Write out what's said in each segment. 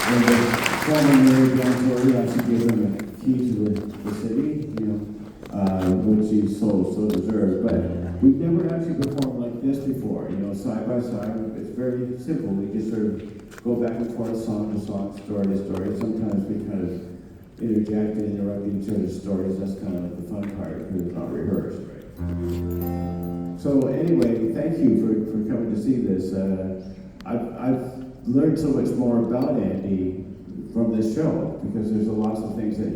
And the former mayor, John Tory, actually gave him a key to the city, which he so deserved. But we've never actually performed like this before, side by side. It's very simple. We just sort of go back and forth, song to song, story to story. Sometimes we kind of interject and interrupt each other's stories. That's kind of like the fun part, because it's not rehearsed. So anyway, thank you for coming to see this. I've learned so much more about Andy from this show, because there's lots of things that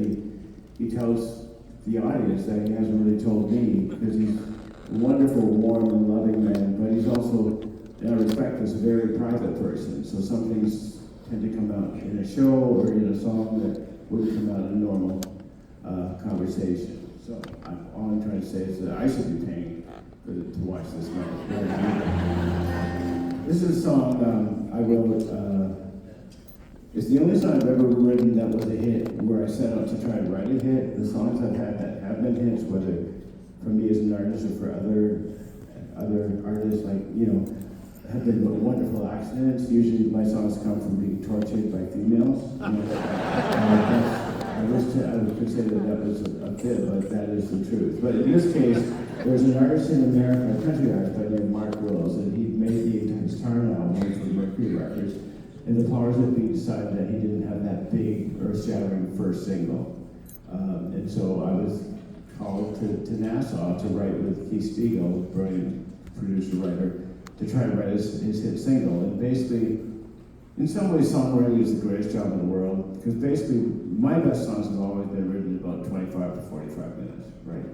he tells the audience that he hasn't really told me, because he's a wonderful, warm, and loving man, but he's also, in I respect, is a very private person. So some things tend to come out in a show or in a song that wouldn't come out in a normal conversation. So all I'm trying to say is that I should be paying to watch this man. This is a song I wrote. It's the only song I've ever written that was a hit, where I set out to try to write a hit. The songs I've had that have been hits, whether for me as an artist or for other artists, have been wonderful accidents. Usually my songs come from being tortured by females. I would consider that was a fib, but that is the truth. But in this case, there's an artist in America, a country artist by the name Mark Wills, and he made his Tarn album for Mercury Records. And the powers that be decided that he didn't have that big, earth-shattering first single. And so I was called to Nassau to write with Keith Spiegel, brilliant producer-writer, to try to write his hit single. And basically, in some ways, songwriting is the greatest job in the world, because basically, my best songs have always been written in about 25 to 45 minutes, right?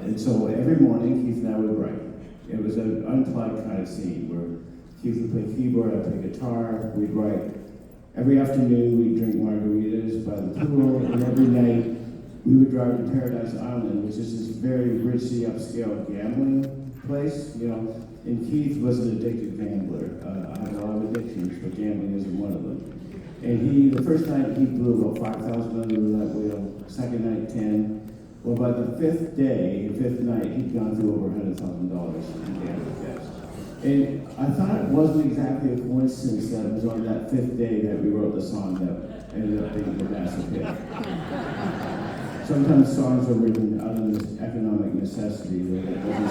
And so every morning, Keith and I would write. It was an unplugged kind of scene where Keith would play keyboard, I'd play guitar, we'd write. Every afternoon, we'd drink margaritas by the pool, and every night, we would drive to Paradise Island, which is this very richly upscale gambling place, And Keith was an addicted gambler. I have a lot of addictions, but gambling isn't one of them. And the first night, he blew about 5,000 under that wheel. Second night, 10. Well, by the fifth night, he'd gone through over $100,000 in gambling debts. And I thought it wasn't exactly a coincidence that it was on that fifth day that we wrote the song that ended up being a massive hit. Sometimes songs are written out of this economic necessity that doesn't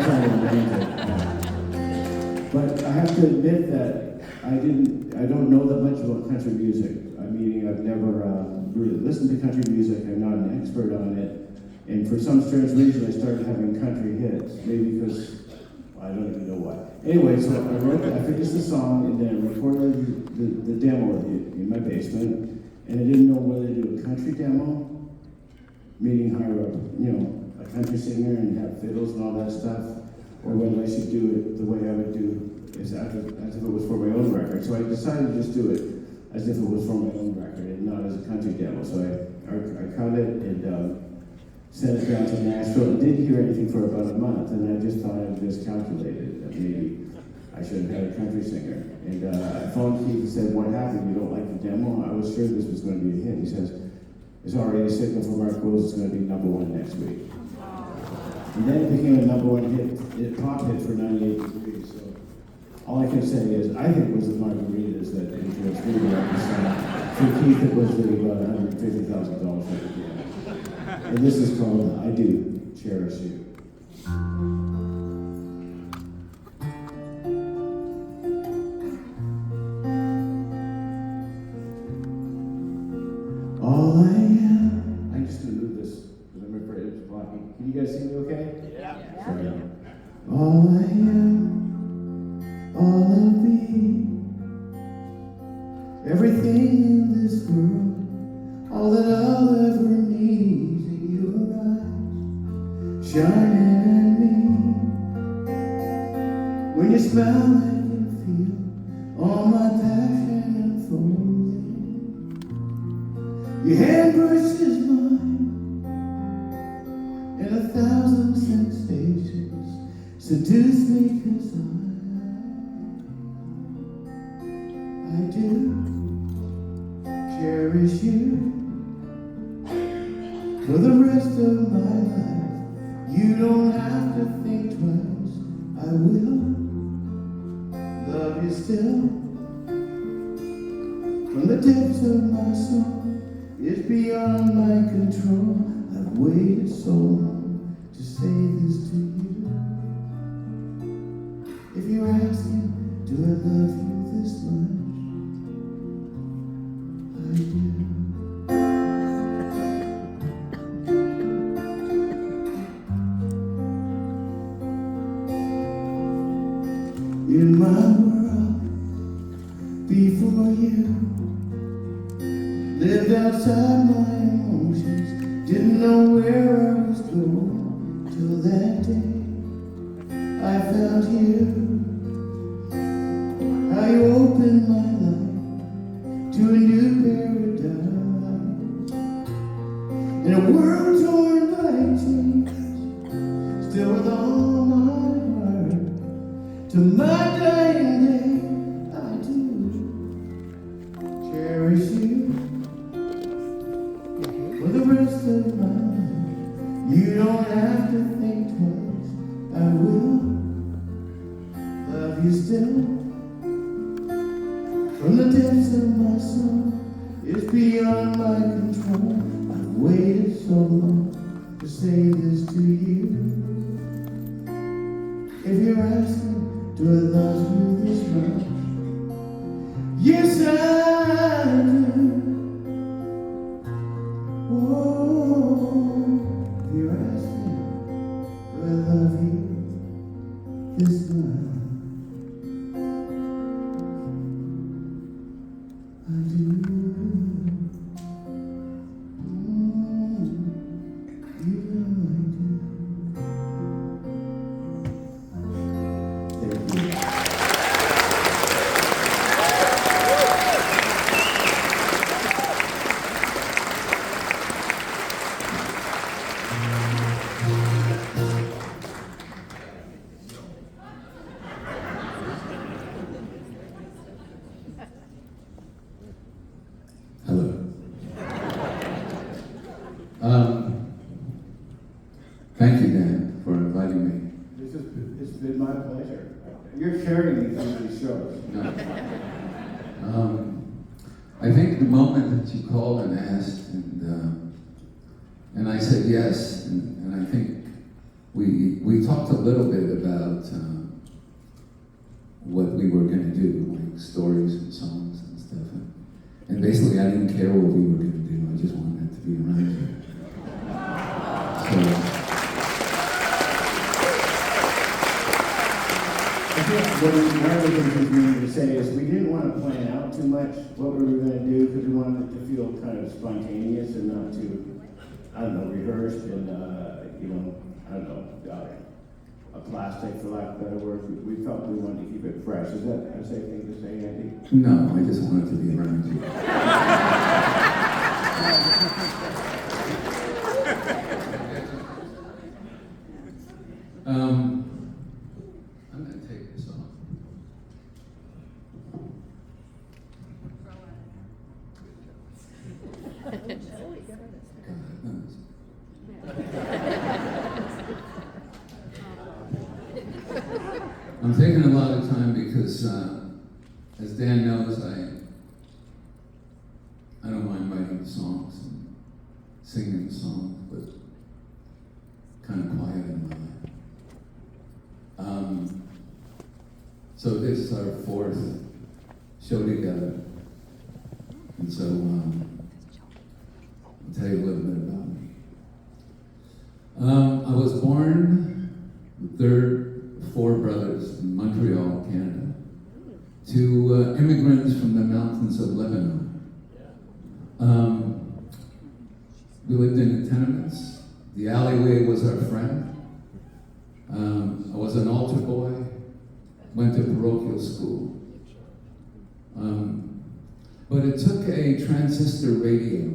sound romantic. But I have to admit that I don't know that much about country music. Meaning I've never really listened to country music. I'm not an expert on it. And for some strange reason, I started having country hits. Maybe because I don't even know why. Anyway, so I finished the song and then recorded the demo in my basement. And I didn't know whether to do a country demo, meaning hire a country singer and have fiddles and all that stuff, or whether I should do it the way I would do as if it was for my own record. So I decided to just do it as if it was for my own record and not as a country demo. So I cut it and sent it down to Nashville. I didn't hear anything for about a month, and I just thought I miscalculated that maybe I should have had a country singer. And I phoned Keith and said, "What happened? You don't like the demo?" I was sure this was going to be a hit. He says, "It's already a signal from Mark Wills. It's going to be #1 next week." And then it became a #1 hit, pop hit for 98 Degrees. So all I can say is, I think it was the margaritas that influenced me to write the song. For Keith, it was the $150,000 for the piano. And this is called "I Do Cherish You." All I am. I'm just gonna move this because I'm afraid it's blocking. Can you guys see me okay? Yeah. Sorry. All I am, all of me, everything in this world, all that I'll ever need is in your eyes, shining at me. When you smile, I can feel all my passion unfolding. Your hand brushes mine, and 1,000 sensations seduce me, 'cause I do cherish you for the rest of my life. You don't have to think twice. I will love you still. From the depths of my soul, it's beyond my control. I've waited so long to say this to you. If you're asking, do I love you this much? I do. In my world, before you, lived outside my emotions, didn't know where I was going, till that day I found you. How you opened my life to a new paradise. In a world torn by change, still with all my heart, to my dying day I do cherish you for the rest of my life. You don't have to think twice, I will love you still. From the depths of my soul, it's beyond my control. I've waited so long to say this to you. If you're asking, do I love you this much? Yes, I do. Oh, if you're asking, do I love you this much? I do. You know I do. Thank you. Hello. Thank you, Dan, for inviting me. It's been my pleasure. You're carrying me through these shows. No. I think the moment that you called and asked, and I said yes, and I think we talked a little bit about what we were going to do, like stories and songs and stuff. And basically, I didn't care what we were going to do. I just wanted to be around you. So, I think one of the things we needed to say is we didn't want to plan out too much what we were going to do because we wanted it to feel kind of spontaneous and not too, I don't know, rehearsed and, I don't know, a plastic, for lack of better words. We felt we wanted to keep it fresh. Is that a safe thing to say, Andy? no, I just wanted to be around you. I'm going to take this off. I'm taking a lot of time because, as Dan knows, I don't mind writing songs and singing songs, but kind of quiet in my life. So this is our fourth show together, and so I'll tell you a little bit about me. I was born the third of four brothers in Montreal, Canada, to immigrants from the mountains of Lebanon. We lived in the tenements. The alleyway was our friend. I was an altar boy, went to parochial school. But it took a transistor radio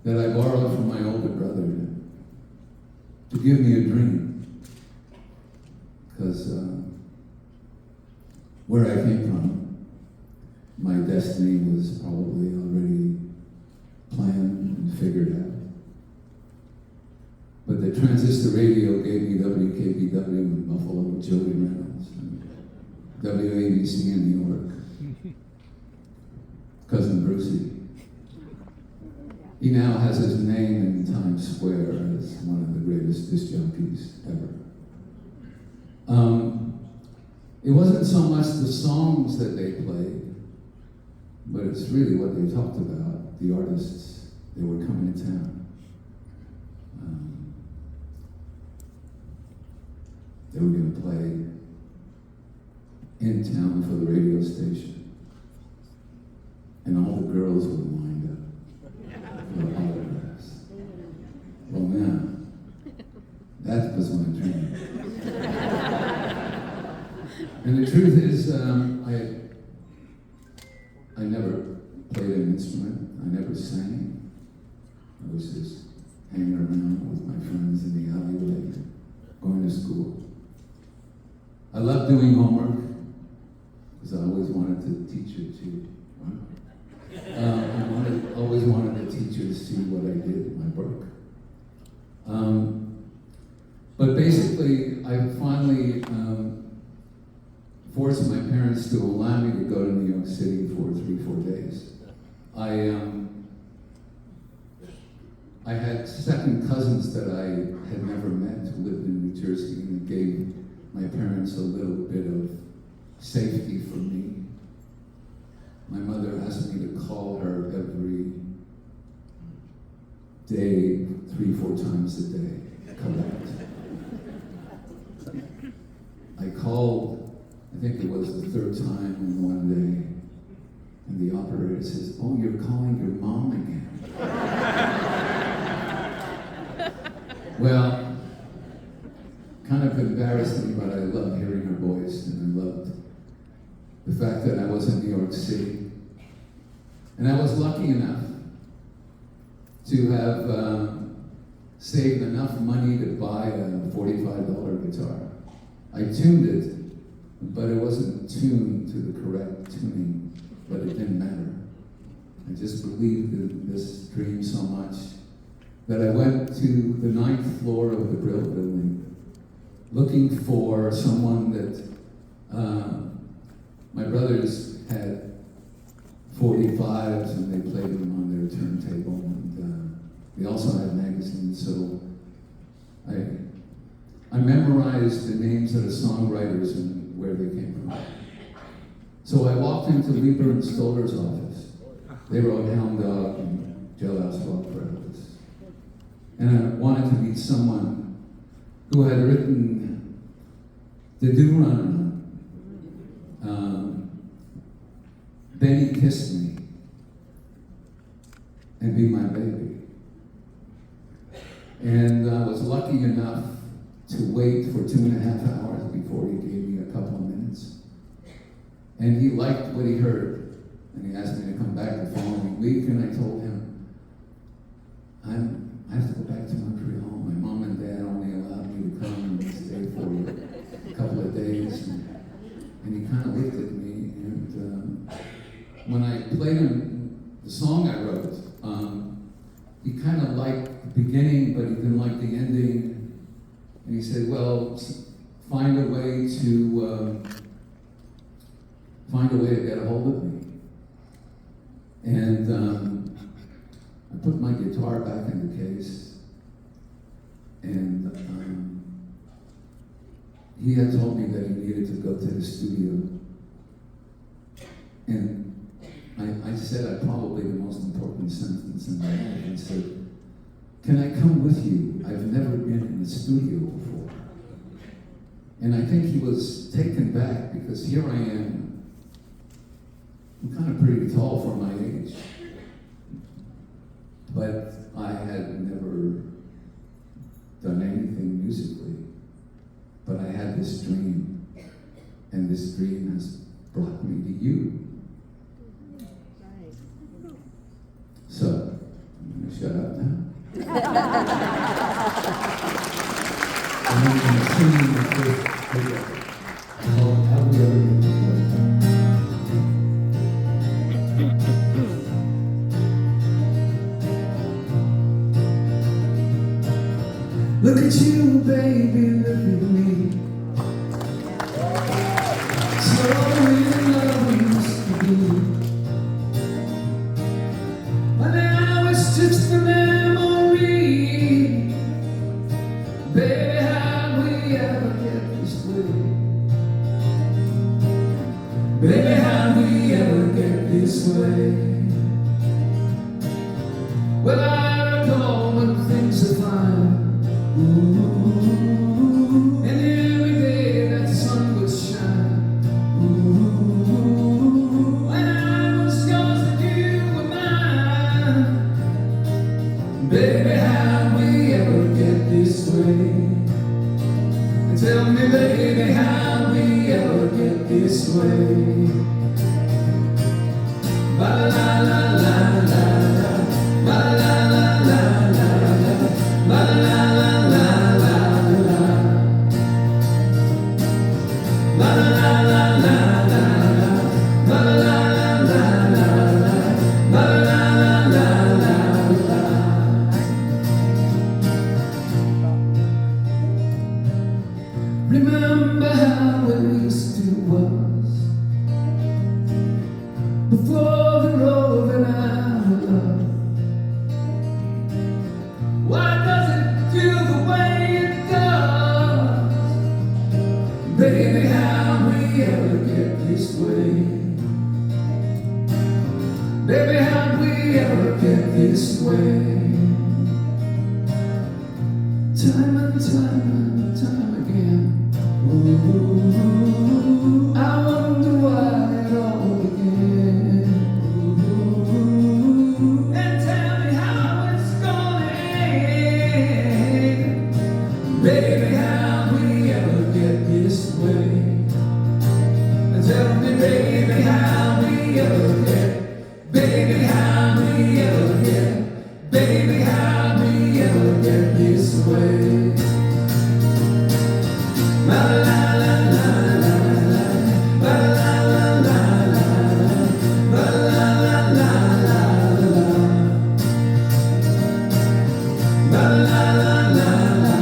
that I borrowed from my older brother to give me a dream. Because where I came from, my destiny was probably already planned and figured out. But the transistor radio gave me WKBW in Buffalo with Joey Reynolds and WABC in New York. He now has his name in Times Square as one of the greatest disc jockeys ever. It wasn't so much the songs that they played, but it's really what they talked about, the artists that were coming to town. They were going to play in town for the radio station. And all the girls were lined up for autographs. Well, now, that was my dream. And the truth is, I never played an instrument. I never sang. I was just hanging around with my friends in the alleyway, going to school. I loved doing homework, because I always wanted the teacher to, always wanted the teacher to see what I did in my work. But basically, I finally forced my parents to allow me to go to New York City for 3-4 days. I had second cousins that I had never met who lived in New Jersey, and it gave my parents a little bit of safety for me. My mother asked me to call her every day, 3-4 times a day, correct. I called, I think it was the third time in one day, and the operator says, "Oh, you're calling your mom again." Well, kind of embarrassed me, but I loved hearing her voice, and I loved the fact that I was in New York City. And I was lucky enough to have saved enough money to buy a $45 guitar. I tuned it, but it wasn't tuned to the correct tuning, but it didn't matter. I just believed in this dream so much that I went to the 9th floor of the Brill Building looking for someone that my brothers had 45s and they played them on their turntable, and they also had magazines, so I memorized the names of the songwriters and where they came from. So I walked into Lieber and Stoller's office. They wrote Hound Dog and Jailhouse Rock for Elvis. And I wanted to meet someone who had written The Do-Run-Run, Benny Kissed Me, and Be My Baby. And I was lucky enough to wait for 2.5 hours before he gave me a couple of minutes. And he liked what he heard, and he asked me to come back the following week, and I told him, I have to go back to Montreal. My mom and dad only allowed me to come and stay for a couple of days. And he kind of looked at me, and when I played him the song I wrote, he kind of liked the beginning, but he didn't like the ending. And he said, well, find a way to get a hold of me. And I put my guitar back in the case, and he had told me that he needed to go to the studio. And I said probably the most important sentence in my life. I said, "Can I come with you? I've never been in the studio before." And I think he was taken back, because here I am. I'm kind of pretty tall for my age. But I had never done anything musically. But I had this dream, and this dream has brought me to you. So, I'm going to shut up now. And I'm going to sing the first video. Called How We Ever Get This Way. Look at you, baby, look at me. So in love we used to be. But now it's just a Baby, how we ever get this way? Well, I recall when things are fine, and every day that sun would shine. When I was yours and you were mine. Baby, how we ever get this way? And tell me, baby, how we ever get this way? Ba la la la la la, ba la la la la la, ba la la la la la, ba la la la la la, ba la la la la la, ba la la la la la. Remember how it used to was before the road ran out of love. Why does it feel the way it does? Baby, how we ever get this way? Baby, how we ever get this way? Time and time and time again. Ooh, I wonder why it all began. Ooh, and tell me how it's gonna end. Baby, how we ever get this way? And tell me, baby, how we ever get? Baby, how we ever get? Baby, how we ever get this way? La la la la la la, la la la la la, la la la la la la, la la la la la,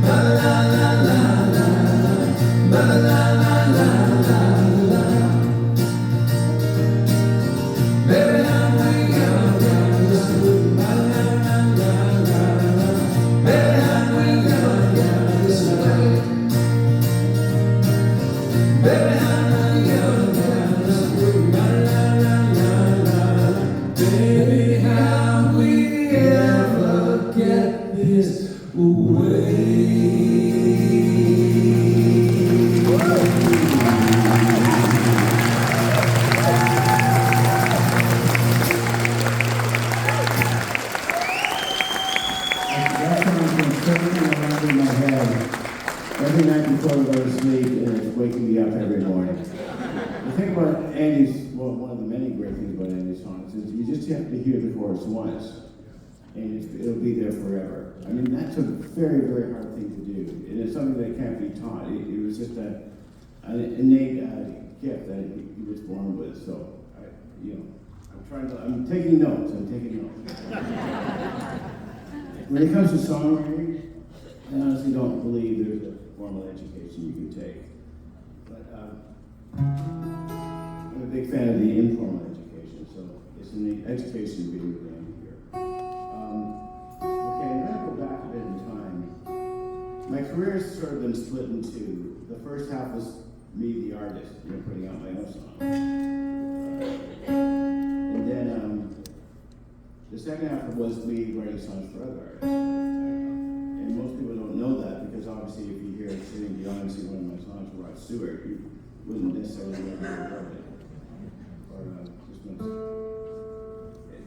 la la la la la, la la la la la. Baby, how we ever get this way? La la la la la la. Baby, how we ever get this way? Baby, how we ever get this way? La la la la la. Baby, how we ever get this way? That song's been circling around in my head every night before I go to sleep, and it's waking me up every morning. The thing about Andy's, well, one of the many great things about Andy's songs is you just have to hear the chorus once, and it'll be there forever. I mean, that's a very, very hard thing to do, and it's something that can't be taught. It was just an innate gift that he was born with. So, I'm taking notes. When it comes to songwriting, I honestly don't believe there's a formal education you can take. But I'm a big fan of the informal education, so it's an education being done here. Okay, I'm going to go back a bit in time. My career has sort of been split in two. The first half was me, the artist, putting out my own songs. And then the second half was me writing songs for other artists. And most people don't know that because obviously if you hear sitting Beyonce one of my songs for Rod Stewart, you wouldn't necessarily know who wrote it. Or just know.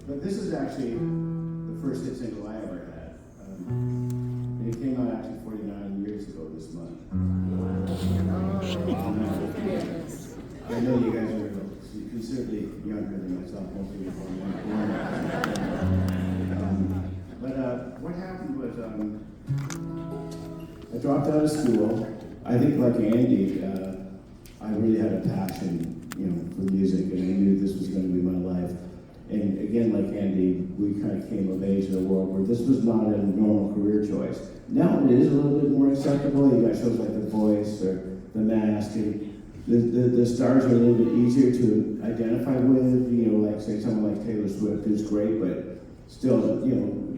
But this is actually the first hit single I ever had. And it came out actually 49 years ago this month. I know you guys are considerably younger than myself, most of you are born. But what happened was I dropped out of school. I think like Andy, I really had a passion, for music, and I knew this was going to be my life. And again, like Andy, we kind of came of age in a world where this was not a normal career choice. Now it is a little bit more acceptable. You got shows like The Voice or The Mask, and the stars are a little bit easier to identify with. Like say someone like Taylor Swift, who's great, but still,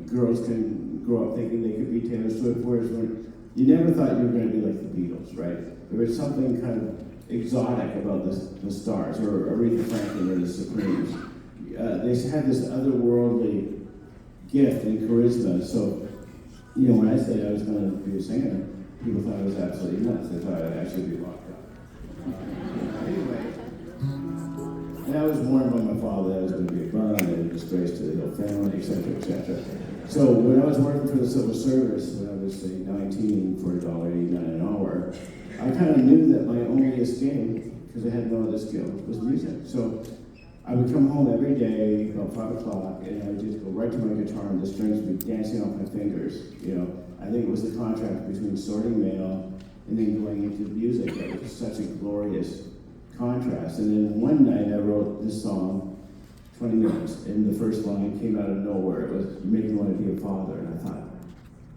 girls can grow up thinking they could be Taylor Swift, whereas when you never thought you were going to be like the Beatles, right? There was something kind of exotic about the Stars, or Aretha Franklin, or the Supremes. They had this otherworldly gift and charisma. So, you know, when I said I was going to be a singer, people thought I was absolutely nuts. They thought I'd actually be locked up. Anyway, and I was warned by my father that I was going to be a bum and a disgrace to the whole family, etc., etc. So when I was working for the civil service, when I was, say, 19 for $1.89 an hour, I kind of knew that my only escape, because I had no other skill, was music. So I would come home every day about 5 o'clock, and I would just go right to my guitar, and the strings would be dancing off my fingers. You know, I think it was the contrast between sorting mail and then going into music. That was such a glorious contrast. And then one night I wrote this song, 20 minutes, and the first line came out of nowhere. It was, "You make me want to be a father." And I thought,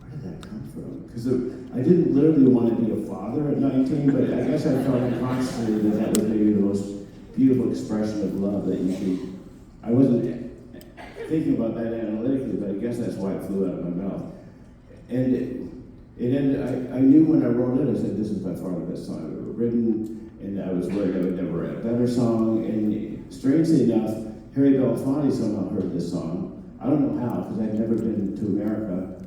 where did that come from? Because I didn't literally want to be a father at 19, but I guess I felt unconsciously that that was maybe the most beautiful expression of love that you could. I wasn't thinking about that analytically, but I guess that's why it flew out of my mouth. And it ended, I knew when I wrote it, I said, this is by far the best song I've ever written, and I was worried I would never write a better song. And strangely enough, Harry Belafonte somehow heard this song. I don't know how, because I'd never been to America.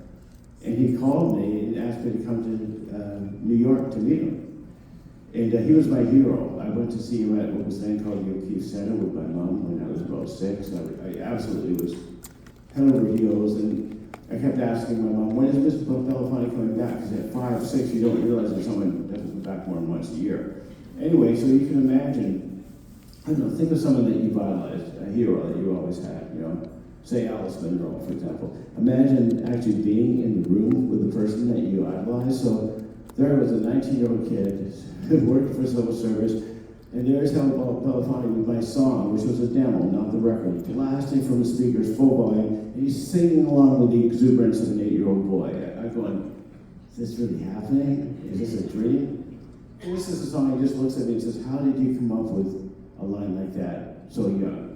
And he called me and asked me to come to New York to meet him. And he was my hero. I went to see him at what was then called the O'Keefe Center with my mom when I was about 6. I absolutely was head over heels. And I kept asking my mom, when is Mr. Belafonte coming back? Because at 5, 6, you don't realize that someone doesn't come back more than once a year. Anyway, so you can imagine, I don't know, think of someone that you've idolized, a hero that you always had, you know. Say Alice Munro, for example. Imagine actually being in the room with the person that you idolize. So there was a 19-year-old kid who worked for civil service, and there's Harry Belafonte with my song, which was a demo, not the record, blasting from the speakers full volume, and he's singing along with the exuberance of an 8-year-old boy. I'm going, is this really happening? Is this a dream? And this is a song, he just looks at me and says, how did you come up with a line like that so young?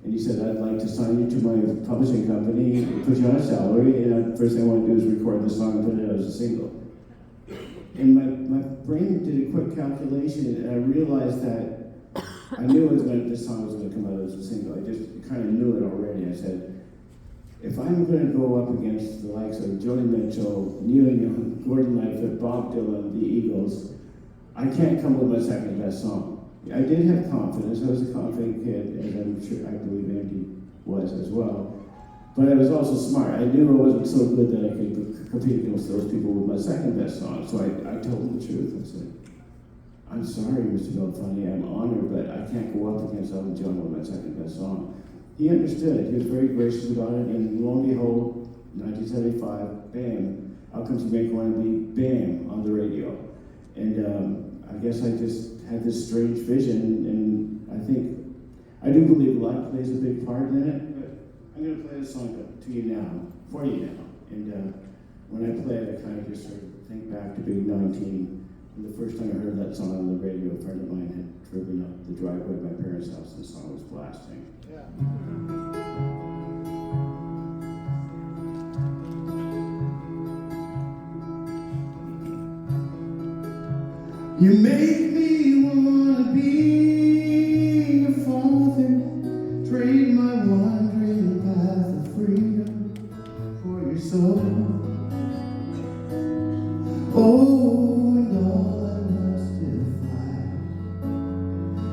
And he said, I'd like to sign you to my publishing company, put you on a salary, and the first thing I want to do is record the song and put it out as a single. And my brain did a quick calculation, and I realized that I knew this song was going to come out as a single. I just kind of knew it already. I said, if I'm going to go up against the likes of Joni Mitchell, Neil Young, Gordon Lightfoot, Bob Dylan, the Eagles, I can't come with my second best song. I did have confidence. I was a confident kid, as I believe Andy was as well. But I was also smart. I knew I wasn't so good that I could compete against those people with my second best song. So I told him the truth. I said, I'm sorry, Mr. Belafonte, I'm honored, but I can't go up against Elton John with my second best song. He understood. He was very gracious about it. And lo and behold, 1975, bam, How Come You Make Wanna Be, bam, on the radio. And I guess I just had this strange vision, and I do believe luck plays a big part in it, but I'm going to play this song to you now, for you now. And when I play it, I kind of just sort of think back to being 19. And the first time I heard that song on the radio, a friend of mine had driven up the driveway of my parents' house, and the song was blasting. Yeah. You make me wanna be a father, trade my wandering path of freedom for your soul. Oh, and all I must defy,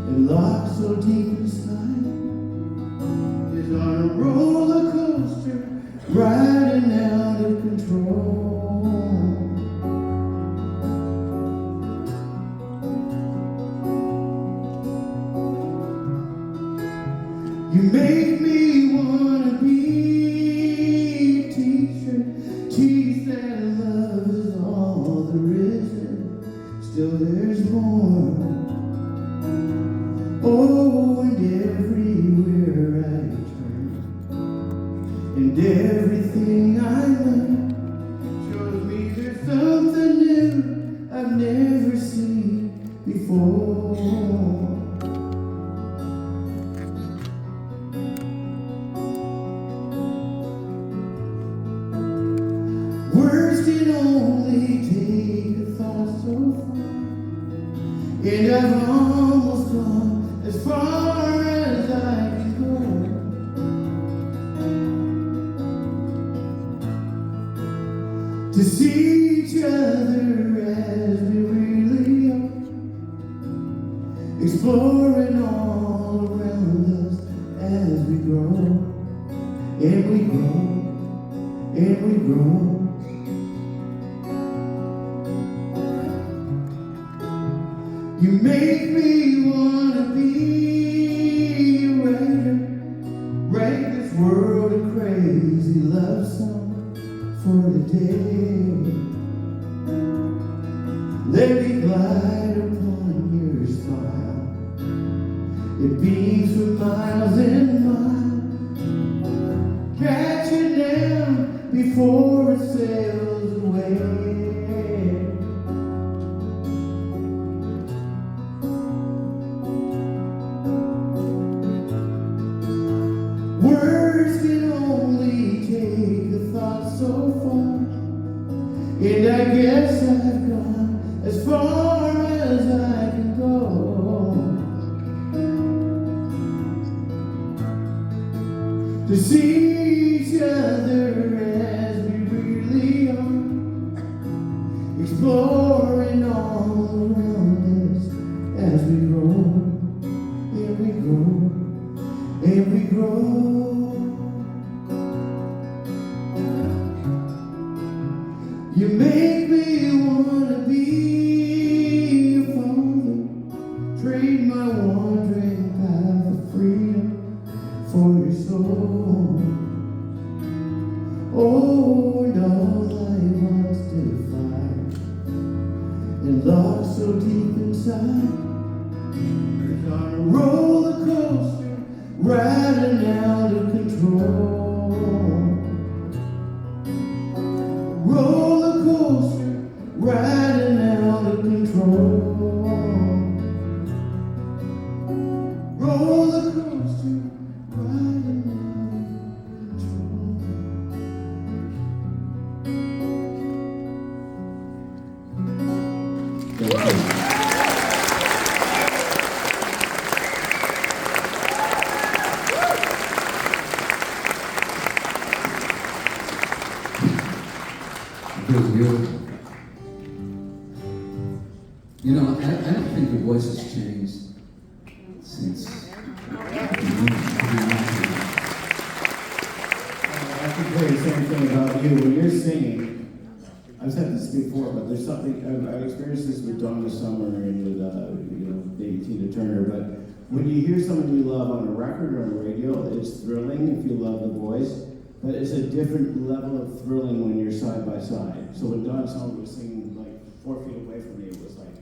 and locked so deep inside, is on a roller coaster, riding out of control. You make me wanna be a teacher, teach that love is all there is, and still there's more. Oh, and everywhere I turn, and everything I learn, shows me there's something new I've never seen before. Words can only take a thought so far, And I've almost gone as far as I can go to see each other as we really are, exploring all around us as we grow, and we grow, and we grow. You make me wanna be a writer, write this world a crazy love song for today. Let me glide upon your smile. It beams for miles and miles. Catch it down before it sails away. Words can only take a thought so far, and I guess I've gone as far as I can go to see each other as we really are, exploring all around us as we grow, and we grow, and we grow. You make me wanna be a father, trade my wandering path of freedom for your soul. Oh, and all I once defied and locked so deep inside is on a roller coaster, riding out of control. Roller coaster, riding out of control. Roller coaster, riding out of control. Thank you. Feels beautiful. You know, I don't think your voice has changed since. I can tell you the same thing about you. When you're singing, I've said this before, but there's something, I've experienced this with Donna Summer and with, maybe Tina Turner, but when you hear someone you love on a record or on the radio, it's thrilling if you love the voice. But it's a different level of thrilling when you're side by side. So when Donna Summer was singing like 4 feet away from me, it was like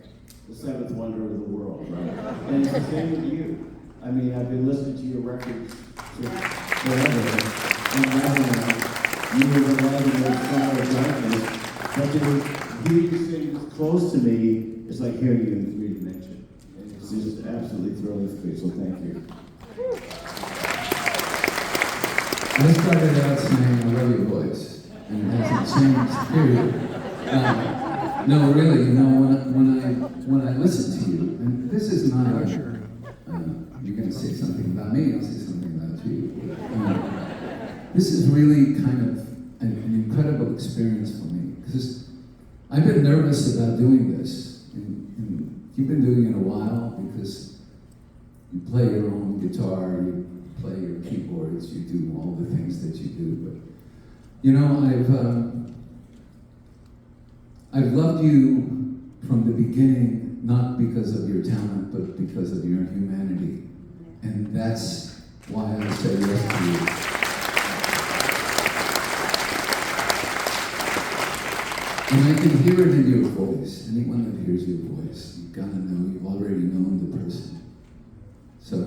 the seventh wonder of the world, right? And it's the same with you. I mean, I've been listening to your records forever, and now you were the light in the summer of darkness. But to hear you sing close to me, it's like hearing you in 3 dimensions. And it's just absolutely thrilling for me, so thank you. I started out saying I love your voice, and it hasn't changed, period. No, really, you know, when I listen to you, and this is not a, you're going to say something about me, I'll say something about you. This is really kind of an incredible experience for me, because I've been nervous about doing this, and you've been doing it a while, because you play your own guitar, you play your keyboards, you do all the things that you do. But you know, I've loved you from the beginning, not because of your talent, but because of your humanity, and that's why I say yes to you. And I can hear it in your voice. Anyone that hears your voice, you've got to know, you've already known the person. So,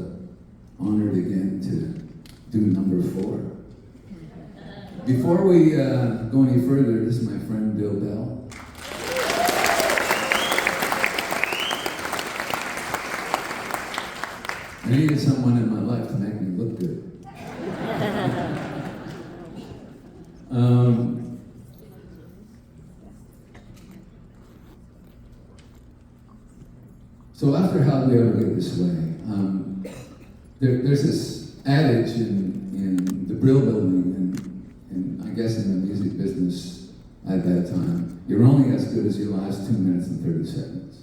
honored again to do number 4. Before we go any further, this is my friend Bill Bell. I needed someone in my life to make me look good. So after How Did We Ever Get This Way, there's this adage in the Brill Building, and I guess in the music business at that time, you're only as good as your last 2 minutes and 30 seconds.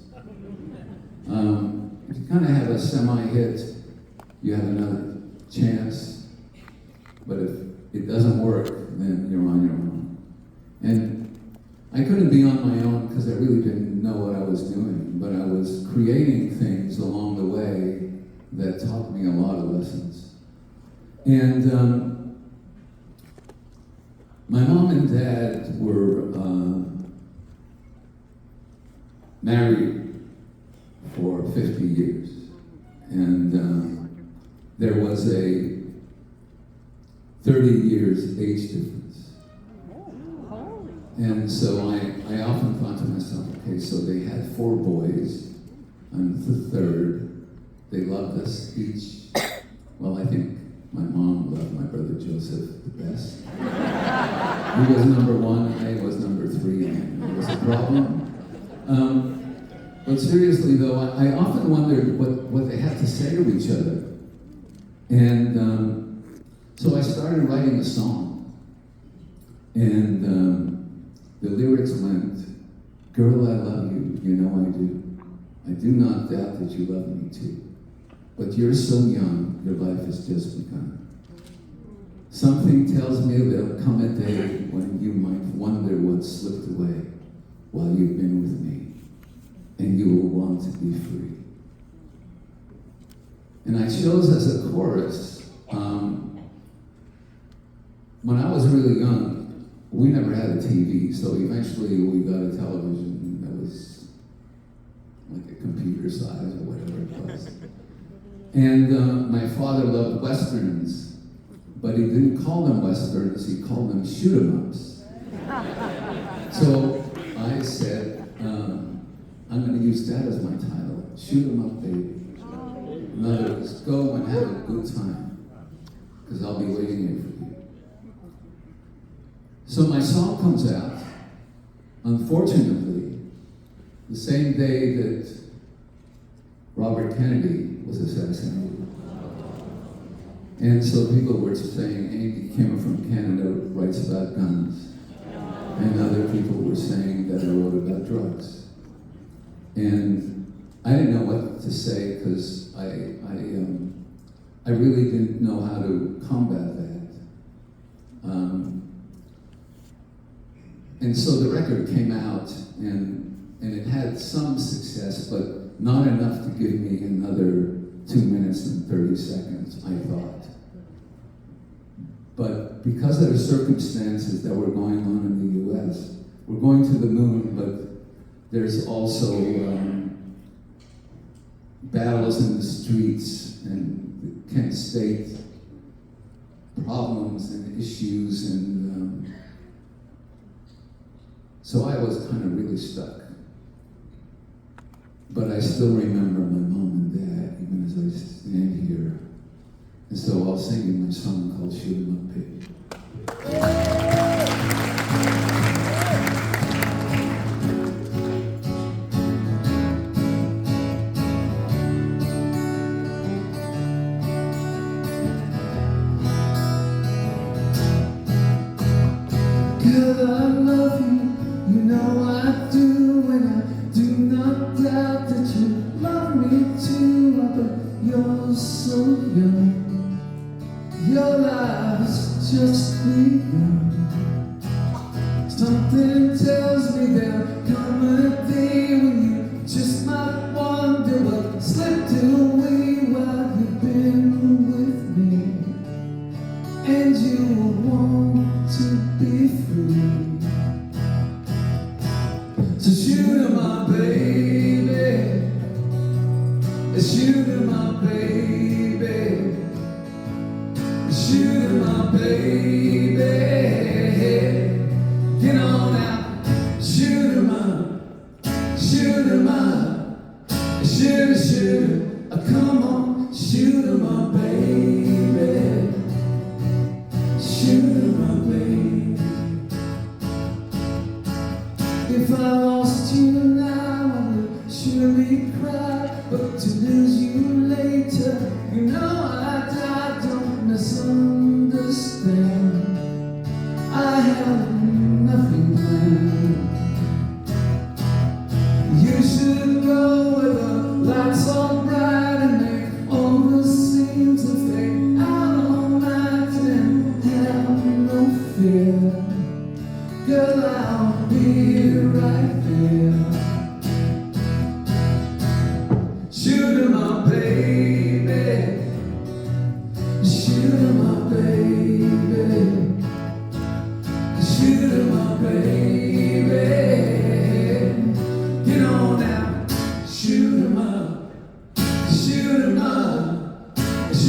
If you kind of have a semi-hit, you have another chance, but if it doesn't work, then you're on your own. And I couldn't be on my own because I really didn't know what I was doing, but I was creating things along the way that taught me a lot of lessons. And my mom and dad were married for 50 years. And there was a 30 years age difference. And so I often thought to myself, okay, so they had 4 boys. I'm the third. They loved us each. Well, I think my mom loved my brother Joseph the best. He was number 1, I was number 3, and it was a problem. But seriously though, I often wondered what they had to say to each other. And so I started writing a song. And the lyrics went, "Girl, I love you, you know I do. I do not doubt that you love me too. But you're so young, your life has just begun. Something tells me there'll come a day when you might wonder what slipped away while you've been with me, and you will want to be free." And I chose as a chorus, when I was really young, we never had a TV, so eventually we got a television that was like a computer size or whatever it was. And my father loved Westerns, but he didn't call them Westerns, he called them shoot-em-ups. So I said, I'm going to use that as my title, Shoot 'em Up, Baby. In other words, go and have a good time, because I'll be waiting here for you. So my song comes out, unfortunately, the same day that Robert Kennedy was assassinated. And so people were saying, Andy Kimmer from Canada writes about guns. And other people were saying that I wrote about drugs. And I didn't know what to say because I really didn't know how to combat that. And so the record came out, and it had some success, but not enough to give me another 2 minutes and 30 seconds, I thought. But because of the circumstances that were going on in the US, we're going to the moon, but there's also battles in the streets and Kent State problems and issues, and so I was kind of really stuck. But I still remember my mom and dad, even as I stand here. And so I'll sing you my song called Shoot 'em Up, Baby. Girl, I love you, you know I do, and I do not doubt that you love me too, but you're so young. Your life's just begun. Something tells me there'll come a day when you just might wonder what slipped away while you've been with me, and you will want to be free. So shoot 'em up, baby. Shoot 'em up, baby. Shoot 'em up, baby. Get on out. Shoot 'em up. Shoot 'em up. Shoot 'em. Come on. Shoot 'em up, baby. Shoot 'em up, baby. If I lost you now, I would surely cry. But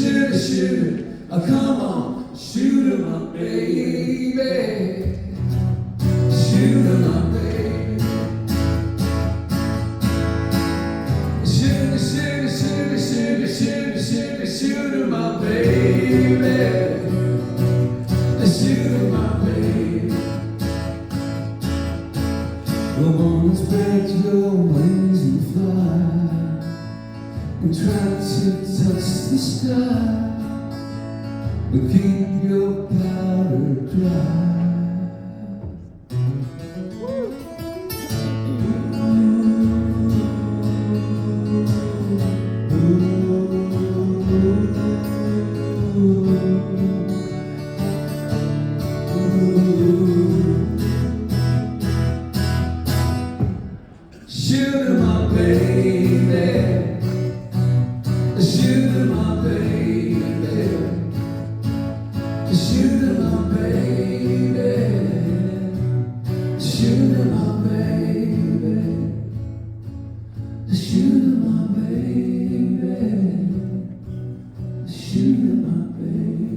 shoot her. Oh, come on, shoot her, my baby. Shoot her, my baby. Shoot her, shoot her, shoot her, shoot her, shoot her, shoot her, shoot her, my baby. Shoot her, my baby. Come on, spread your wings and fly, and try to touch the sky, but keep your powder dry. Shoot her, my baby. Shoot her, my baby. Shoot her, my baby. Shoot her, my baby. Shoot her, my baby. Shoot her, my baby.